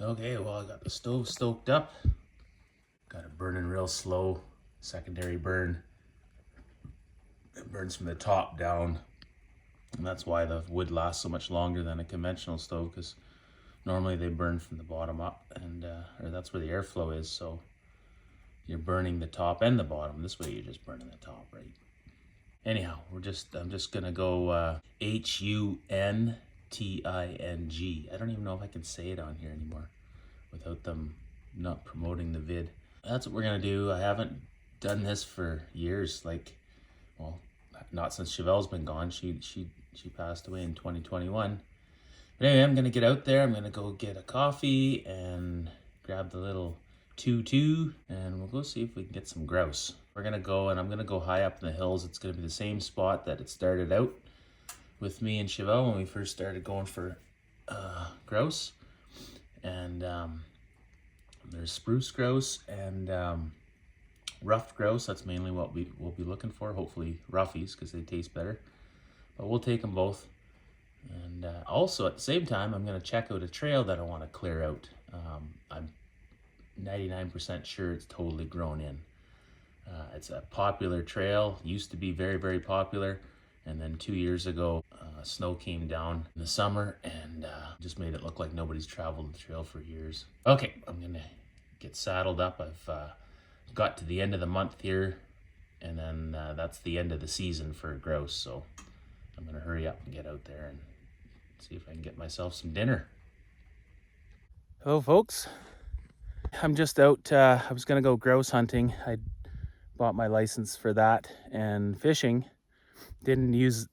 Okay, well, I got the stove stoked up. Got it burning real slow. Secondary burn. It burns from the top down. And that's why the wood lasts so much longer than a conventional stove, because normally they burn from the bottom up, and or that's where the airflow is. So you're burning the top and the bottom. This way you're just burning the top, right? Anyhow, I'm just gonna go Hunting. I don't even know if I can say it on here anymore without them not promoting the vid. That's what we're gonna do. I haven't done this for years, like, well, not since Chevelle's been gone. She passed away in 2021. But anyway, I'm gonna get out there. I'm gonna go get a coffee and grab the little 2-2, and we'll go see if we can get some grouse. We're gonna go, and I'm gonna go high up in the hills. It's gonna be the same spot that it started out with me and Chevelle when we first started going for grouse. And there's spruce grouse and ruffed grouse. That's mainly what we'll be looking for. Hopefully roughies, because they taste better. But we'll take them both. And also at the same time, I'm gonna check out a trail that I want to clear out. I'm 99% sure it's totally grown in. It's a popular trail, used to be very, very popular. And then 2 years ago, snow came down in the summer and just made it look like nobody's traveled the trail for years. Okay, I'm gonna get saddled up. I've got to the end of the month here, and then that's the end of the season for grouse. So I'm gonna hurry up and get out there and see if I can get myself some dinner. Hello, folks. I'm just out. I was gonna go grouse hunting. I bought my license for that, and fishing. Didn't use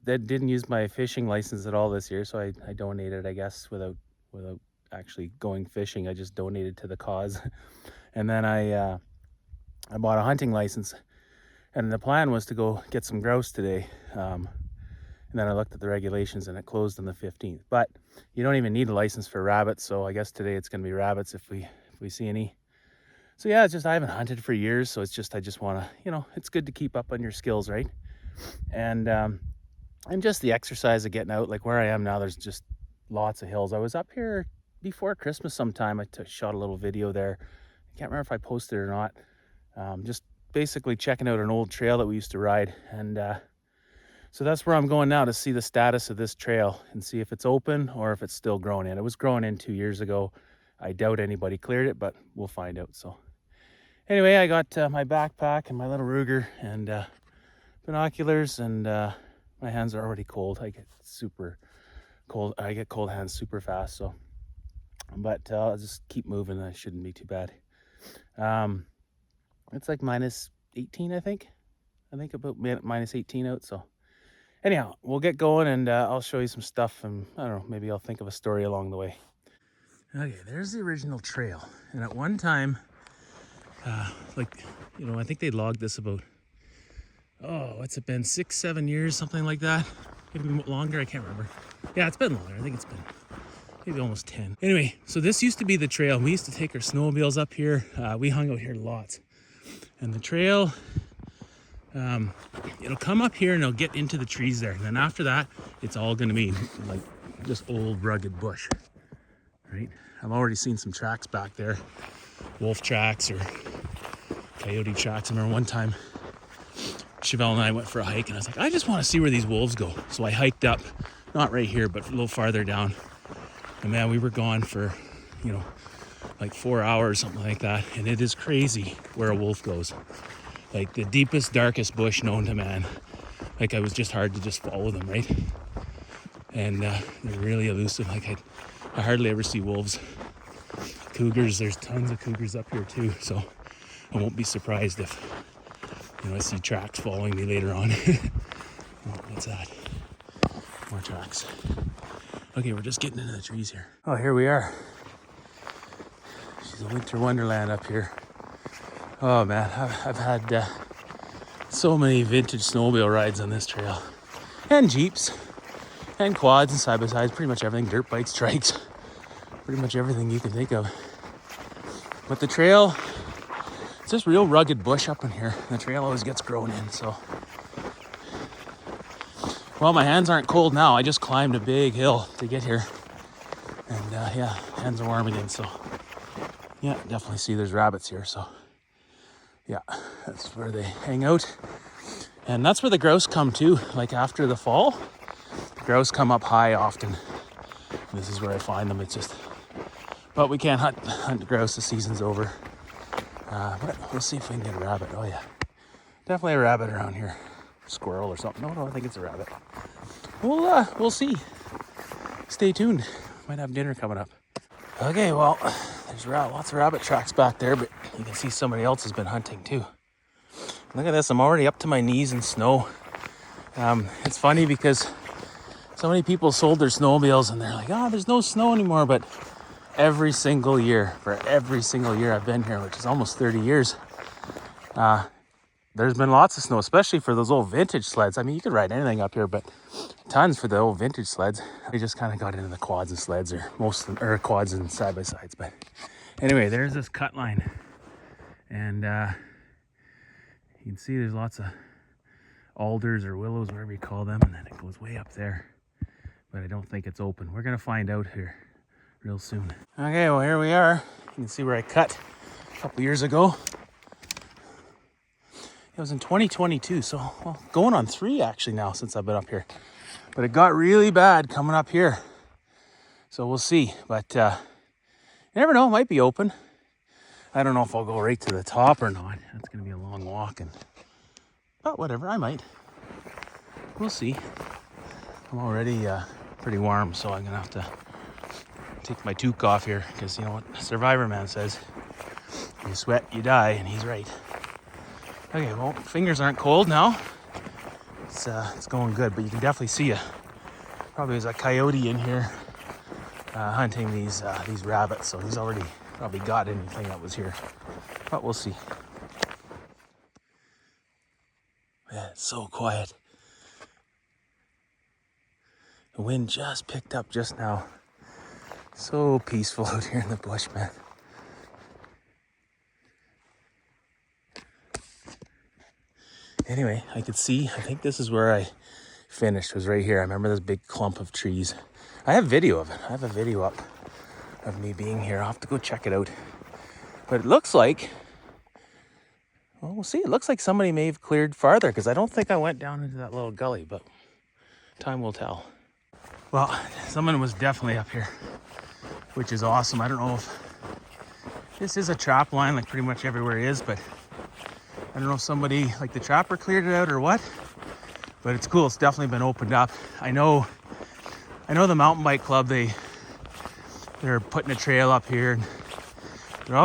my fishing license at all this year, so I donated, I guess, without actually going fishing. I just donated to the cause. And then I bought a hunting license, and the plan was to go get some grouse today. And then I looked at the regulations, and it closed on the 15th. But you don't even need a license for rabbits, so I guess today it's going to be rabbits if we see any. So yeah, it's just I haven't hunted for years, so it's just I just want to, it's good to keep up on your skills, right? And just the exercise of getting out, like where I am now, there's just lots of hills. I was up here before Christmas sometime. I shot a little video there. I can't remember if I posted it or not. Just basically checking out an old trail that we used to ride. And so that's where I'm going now, to see the status of this trail and see if it's open or if it's still growing in. It was growing in 2 years ago. I doubt anybody cleared it, but we'll find out. So anyway, I got my backpack and my little Ruger and binoculars, and my hands are already cold. I get super cold. I get cold hands super fast. So, but I'll just keep moving. It shouldn't be too bad. It's like minus 18, I think about minus 18 out. So anyhow, we'll get going, and I'll show you some stuff, and I don't know, maybe I'll think of a story along the way. Okay, there's the original trail. And at one time, I think they logged this about, what's it been, 6-7 years, something like that, maybe longer, I can't remember. Yeah, it's been longer. I think it's been maybe almost 10. Anyway, so this used to be the trail. We used to take our snowmobiles up here. We hung out here lots, and the trail, it'll come up here and it'll get into the trees there, and then after that it's all going to be like just old rugged bush, right? I've already seen some tracks back there, wolf tracks or coyote tracks. I remember one time Chevelle and I went for a hike, and I was like, I just want to see where these wolves go. So I hiked up, not right here, but a little farther down. And man, we were gone for, like 4 hours, something like that. And it is crazy where a wolf goes. Like the deepest, darkest bush known to man. Like it was just hard to just follow them, right? And they're really elusive. Like I hardly ever see wolves. Cougars, there's tons of cougars up here too. So I won't be surprised if I see tracks following me later on. Oh, what's that? More tracks. Okay, we're just getting into the trees here. Oh, here we are. She's a winter wonderland up here. Oh man, I've had so many vintage snowmobile rides on this trail. And Jeeps. And quads and side-by-sides. Pretty much everything. Dirt bikes, trikes. Pretty much everything you can think of. But the trail, it's just real rugged bush up in here. The trail always gets grown in, so. Well, my hands aren't cold now. I just climbed a big hill to get here. And yeah, hands are warm again, so Yeah, definitely see there's rabbits here. So yeah, that's where they hang out. And that's where the grouse come too. Like after the fall, the grouse come up high often. This is where I find them. It's just, but we can't hunt grouse. The season's over. But we'll see if we can get a rabbit. Oh yeah, definitely a rabbit around here. Squirrel or something. No, I think it's a rabbit. We'll see. Stay tuned. Might have dinner coming up. Okay, well, there's lots of rabbit tracks back there, but you can see somebody else has been hunting too. Look at this. I'm already up to my knees in snow. It's funny because so many people sold their snowmobiles and they're like, oh, there's no snow anymore. But every single year I've been here, which is almost 30 years, there's been lots of snow, especially for those old vintage sleds. I mean, you could ride anything up here, but tons for the old vintage sleds. We just kind of got into the quads and sleds, or quads and side-by-sides. But anyway, there's this cut line. And you can see there's lots of alders or willows, whatever you call them. And then it goes way up there. But I don't think it's open. We're going to find out here real soon. Okay, well, here we are. You can see where I cut a couple years ago. It was in 2022, so well, going on 3 actually now since I've been up here. But it got really bad coming up here. So we'll see. But you never know, it might be open. I don't know if I'll go right to the top or not. That's going to be a long walk. But whatever, I might. We'll see. I'm already pretty warm, so I'm going to have to take my toque off here. Because you know what Survivor Man says, you sweat, you die, and he's right. Okay, well, fingers aren't cold now. It's going good, but you can definitely see probably there's a coyote in here hunting these rabbits, so he's already probably got anything that was here, but we'll see. Yeah, it's so quiet. The wind just picked up just now. So peaceful out here in the bush, man. Anyway, I could see, I think this is where I finished, was right here. I remember this big clump of trees. I have video of it. I have a video up of me being here. I'll have to go check it out. But it looks like, well, we'll see. It looks like somebody may have cleared farther because I don't think I went down into that little gully, but time will tell. Well, someone was definitely up here, which is awesome. I don't know if this is a trap line like pretty much everywhere is, but I don't know if somebody, like the trapper, cleared it out or what, but it's cool. It's definitely been opened up. I know the mountain bike club, they're putting a trail up here, and they're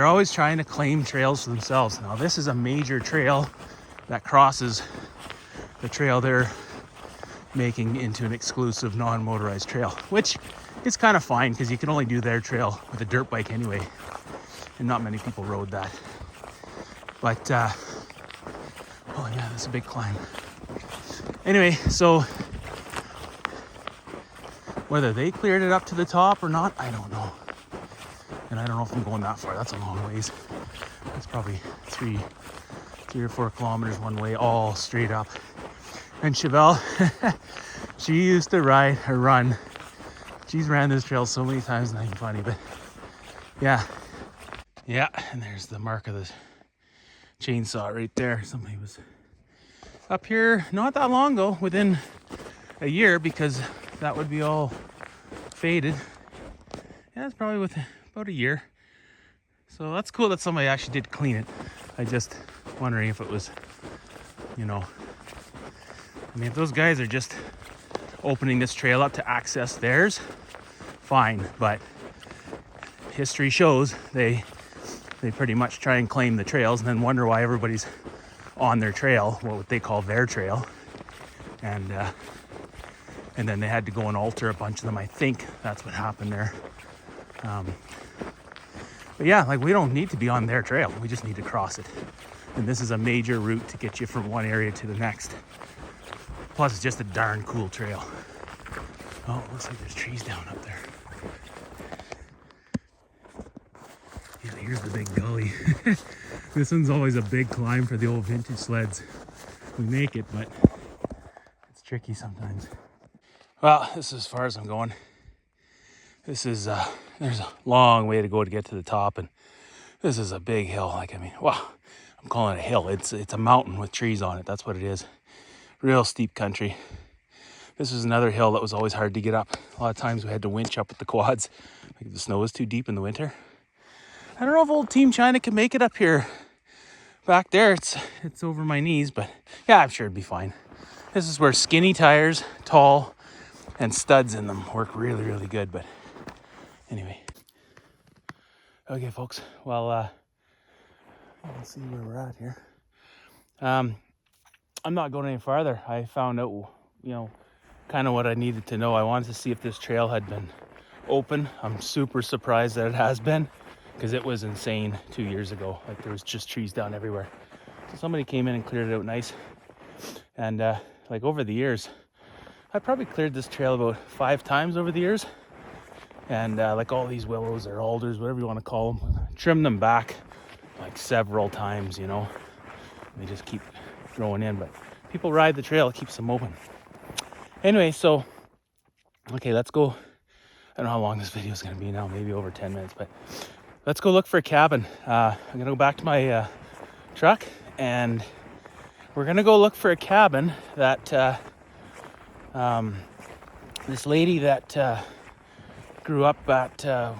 always trying to claim trails for themselves. Now this is a major trail that crosses the trail they're making into an exclusive non-motorized trail, which is kind of fine because you can only do their trail with a dirt bike anyway, and not many people rode that. But, oh yeah, that's a big climb. Anyway, so whether they cleared it up to the top or not, I don't know. And I don't know if I'm going that far. That's a long ways. That's probably three or 4 kilometers one way, all straight up. And Chevelle, she used to run. She's ran this trail so many times, not even funny, but yeah. Yeah, and there's the mark of the chainsaw right there. Somebody was up here not that long ago, within a year, because that would be all faded. Yeah, it's probably with about a year. So that's cool that somebody actually did clean it. I just wondering if it was, you know, I mean, if those guys are just opening this trail up to access theirs, fine, but history shows they pretty much try and claim the trails and then wonder why everybody's on their trail, what they call their trail, and then they had to go and alter a bunch of them. I think that's what happened there. But yeah, like, we don't need to be on their trail, we just need to cross it, and this is a major route to get you from one area to the next. Plus it's just a darn cool trail. Oh, it looks like there's trees down up there. Yeah, here's the big gully. This one's always a big climb for the old vintage sleds. We make it, but it's tricky sometimes. Well, this is as far as I'm going. This is There's a long way to go to get to the top, and this is a big hill. Like, I mean, wow, I'm calling it a hill. It's a mountain with trees on it. That's what it is. Real steep country. This is another hill that was always hard to get up. A lot of times we had to winch up with the quads. Like the snow was too deep in the winter. I don't know if old Team China can make it up here. Back there, it's over my knees, but yeah, I'm sure it'd be fine. This is where skinny tires, tall, and studs in them work really, really good. But anyway. Okay, folks. Well, let's see where we're at here. I'm not going any farther. I found out, kind of what I needed to know. I wanted to see if this trail had been open. I'm super surprised that it has been, because it was insane 2 years ago. Like, there was just trees down everywhere. So somebody came in and cleared it out nice. And like over the years, I probably cleared this trail about 5 times over the years. And like all these willows or alders, whatever you want to call them, trim them back like several times, They just keep growing in, but people ride the trail, it keeps them open. Anyway, so, okay, let's go. I don't know how long this video is going to be now, maybe over 10 minutes, but let's go look for a cabin. I'm going to go back to my truck, and we're going to go look for a cabin that this lady that grew up at, I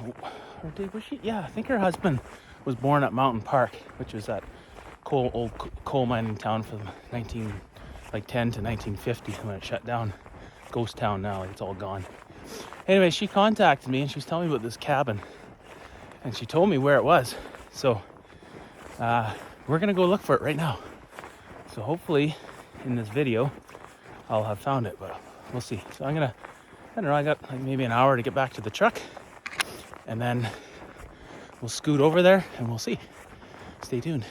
think her husband was born at Mountain Park, which was that old coal mining town from 10 to 1950 when it shut down. Ghost town now, like it's all gone. Anyway, she contacted me and she was telling me about this cabin, and she told me where it was. So we're gonna go look for it right now. So hopefully in this video I'll have found it, but we'll see. So I don't know, I got like maybe an hour to get back to the truck, and then we'll scoot over there and we'll see. Stay tuned.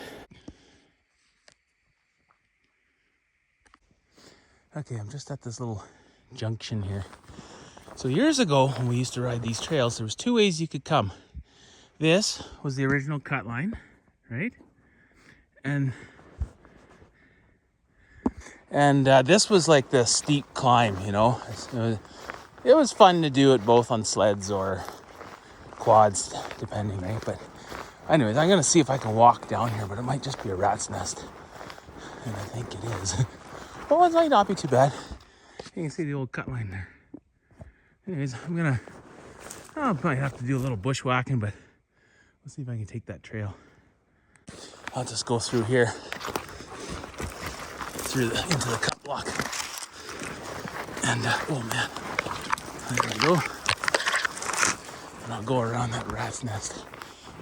Okay, I'm just at this little junction here. So years ago, when we used to ride these trails, there was 2 ways you could come. This was the original cut line, right? And this was like the steep climb, It was fun to do it both on sleds or quads, depending, right? But anyways, I'm gonna see if I can walk down here, but it might just be a rat's nest. And I think it is. Well, it might not be too bad. You can see the old cut line there. Anyways, I might have to do a little bushwhacking, but let's see if I can take that trail. I'll just go through here, into the cut block. And, oh man, there we go. And I'll go around that rat's nest.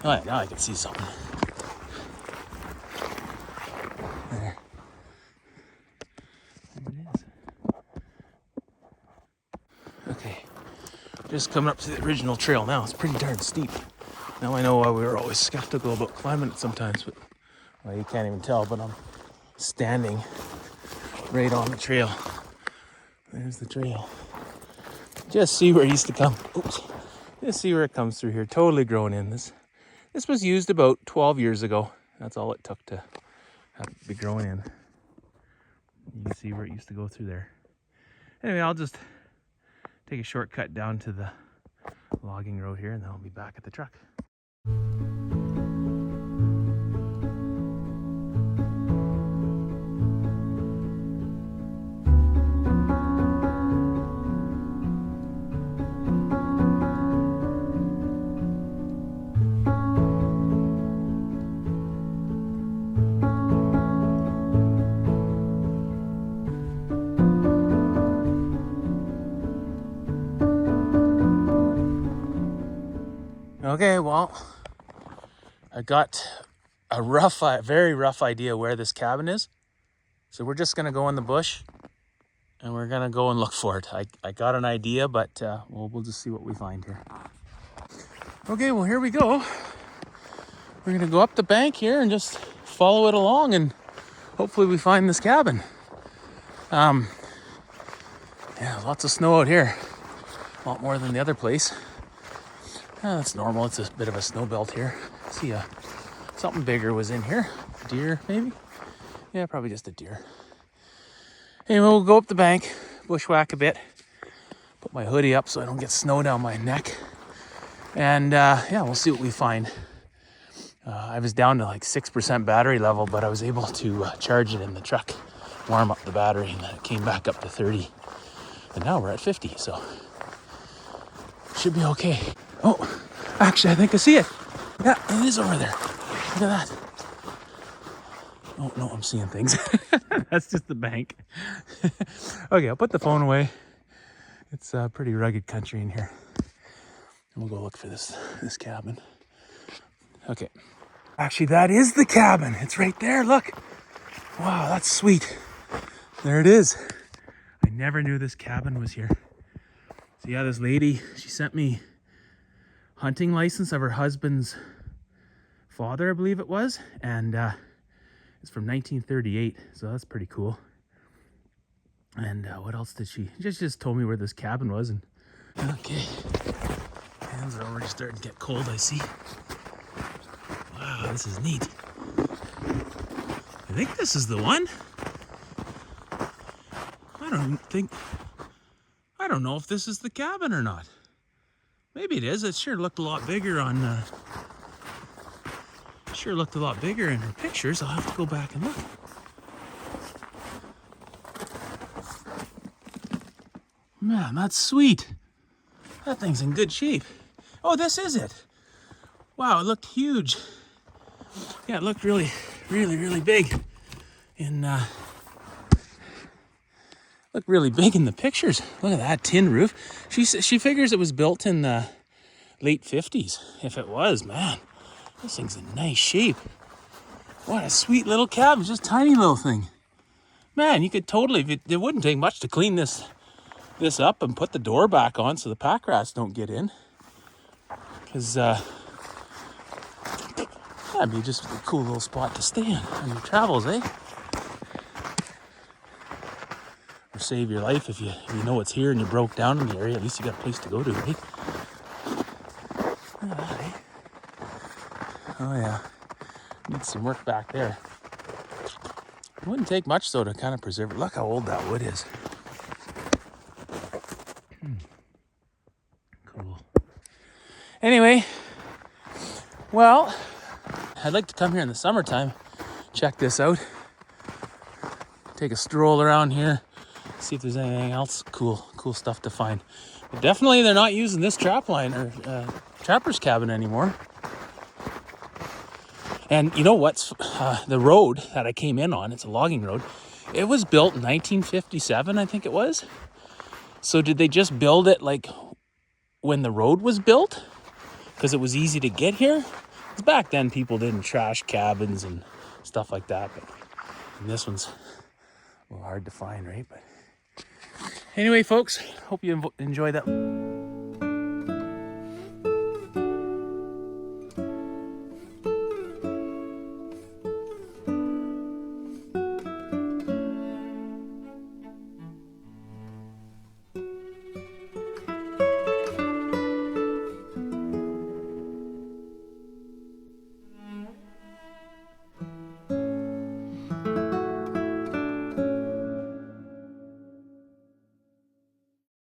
All right, now I can see something. There. There it is. Okay, just coming up to the original trail now. It's pretty darn steep. Now I know why we were always skeptical about climbing it sometimes, but well, you can't even tell, but I'm standing right on the trail. There's the trail. Just see where it used to come. Oops. Just see where it comes through here. Totally grown in. This was used about 12 years ago. That's all it took to have it be growing in. You can see where it used to go through there. Anyway, I'll just take a shortcut down to the logging road here, and then I'll be back at the truck. Okay, well, I got a very rough idea where this cabin is. So we're just gonna go in the bush and we're gonna go and look for it. I got an idea, but we'll just see what we find here. Okay, well, here we go. We're gonna go up the bank here and just follow it along, and hopefully we find this cabin. Yeah, lots of snow out here. A lot more than the other place. That's normal. It's a bit of a snow belt here. See, something bigger was in here. A deer, maybe? Yeah, probably just a deer. Anyway, we'll go up the bank, bushwhack a bit, put my hoodie up so I don't get snow down my neck, And yeah, we'll see what we find. I was down to like 6% battery level, but I was able to charge it in the truck, warm up the battery, and then it came back up to 30. And now we're at 50, so should be okay. Oh, actually, I think I see it. Yeah, it is over there. Look at that. Oh, no, I'm seeing things. That's just the bank. Okay, I'll put the phone away. It's a pretty rugged country in here. And we'll go look for this cabin. Okay. Actually, that is the cabin. It's right there, look. Wow, that's sweet. There it is. I never knew this cabin was here. So yeah, this lady, she sent me hunting license of her husband's father, I believe it was. And it's from 1938, so that's pretty cool. And what else did she just told me where this cabin was. And okay, hands are already starting to get cold, I see. Wow, this is neat. I think this is the one. I don't know if this is the cabin or not. Maybe it is. It sure looked a lot bigger on in her pictures. I'll have to go back and look. Man, that's sweet. That thing's in good shape. Oh, this is it. Wow, it looked huge. Yeah, it looked really, really, really big. Looked really big in the pictures. Look at that tin roof. She figures it was built in the late 50s. If it was, man, this thing's in nice shape. What a sweet little cabin, just tiny little thing. Man, you could totally, it wouldn't take much to clean this up and put the door back on so the pack rats don't get in. Because, that'd be just a cool little spot to stay in on your travels, eh? Or save your life if you know it's here and you broke down in the area. At least you got a place to go to, right? Look at that, eh? Oh yeah, needs some work back there. It wouldn't take much though to kind of preserve it. Look how old that wood is. Cool. Anyway, well, I'd like to come here in the summertime, check this out, take a stroll around here, see if there's anything else cool stuff to find. But definitely they're not using this trap line or trapper's cabin anymore. And you know what's the road that I came in on, it's a logging road, it was built in 1957, I think it was. So did they just build it like when the road was built because it was easy to get here? Because back then people didn't trash cabins and stuff like that, but this one's a little hard to find, right? But anyway, folks, hope you enjoyed that